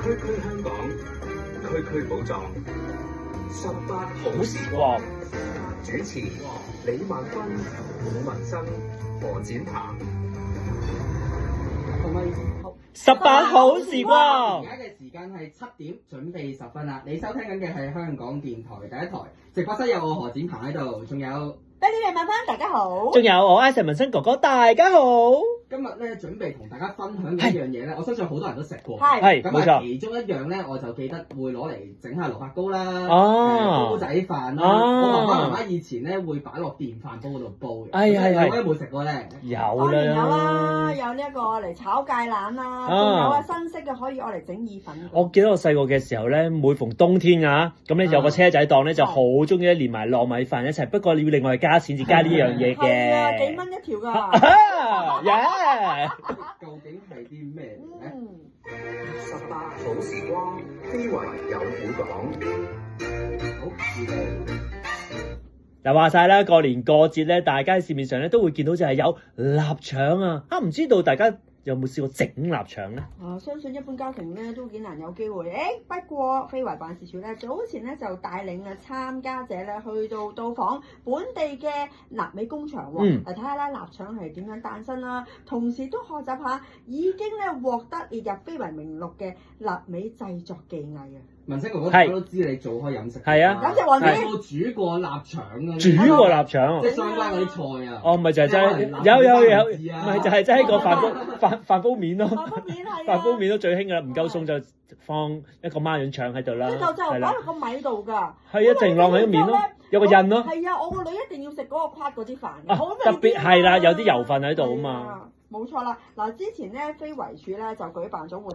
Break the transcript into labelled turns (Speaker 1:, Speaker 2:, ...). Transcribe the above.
Speaker 1: 區區香港，區區寶藏，18好時光。主持李萬芬、伍文生、何展鵬。
Speaker 2: 18好時光。
Speaker 3: 而家嘅時間係7點，準備10分啦。你收聽緊嘅係香港電台第一台，直播室有我何展鵬喺度，仲有
Speaker 4: 李萬芬，大家好。
Speaker 2: 仲有我艾神文生哥哥，大家好。
Speaker 3: 今日咧準備同大家分享嘅一樣嘢咧，我相信好多人都食過。
Speaker 2: 係冇錯。
Speaker 3: 其中一樣咧，我就記得會攞嚟整下蘿蔔糕啦，煲仔飯啦。我爸爸媽媽以前咧會擺落電飯煲嗰度煲嘅。係。兩位有冇食過咧？
Speaker 2: 有
Speaker 4: 啦，有呢一個嚟炒芥蘭啦，仲有啊新式嘅可以攞嚟整意粉。
Speaker 2: 我記得我細個嘅時候咧，每逢冬天啊，咁咧有個車仔檔咧就好中意連埋糯米飯一齊，不過你要另外加錢至加呢樣嘢嘅。
Speaker 4: 係啊，幾蚊一條㗎。
Speaker 3: 究竟係啲咩咧
Speaker 1: ？18好時光，非遺有古講。
Speaker 3: 好，
Speaker 2: 嗱，話晒啦，過年過節咧，大家喺市面上咧都會見到就係有臘腸啊！唔知道大家有冇試過整臘腸咧？
Speaker 4: 相信一般家庭咧都幾難有機會。不過非遺辦事處咧早前咧就帶領參加者咧去到訪本地嘅臘味工場喎，嚟睇下咧臘腸係點樣誕生啦，同時都學習下已經咧獲得列入非遺名錄嘅臘味製作技藝啊！
Speaker 3: 文生哥哥，我都知你做開飲食。
Speaker 2: 係啊，
Speaker 4: 飲食王子
Speaker 3: 有冇煮過臘腸啊？
Speaker 2: 煮過臘腸，
Speaker 3: 即係相關嗰啲菜啊？
Speaker 2: 哦，咪就係真係有，咪就係真係個飯煲面咯。飯煲面都最興噶啦，唔夠餸就放一個孖潤腸喺度啦。
Speaker 4: 就擺落個米度㗎。
Speaker 2: 係一定晾喺個面咯，有個印咯。
Speaker 4: 係啊，我個女一定要食嗰個框嗰啲飯。
Speaker 2: 特別係啦，有啲油份喺度啊嘛。
Speaker 4: 冇錯啦，嗱之前咧非遺署咧就舉辦咗活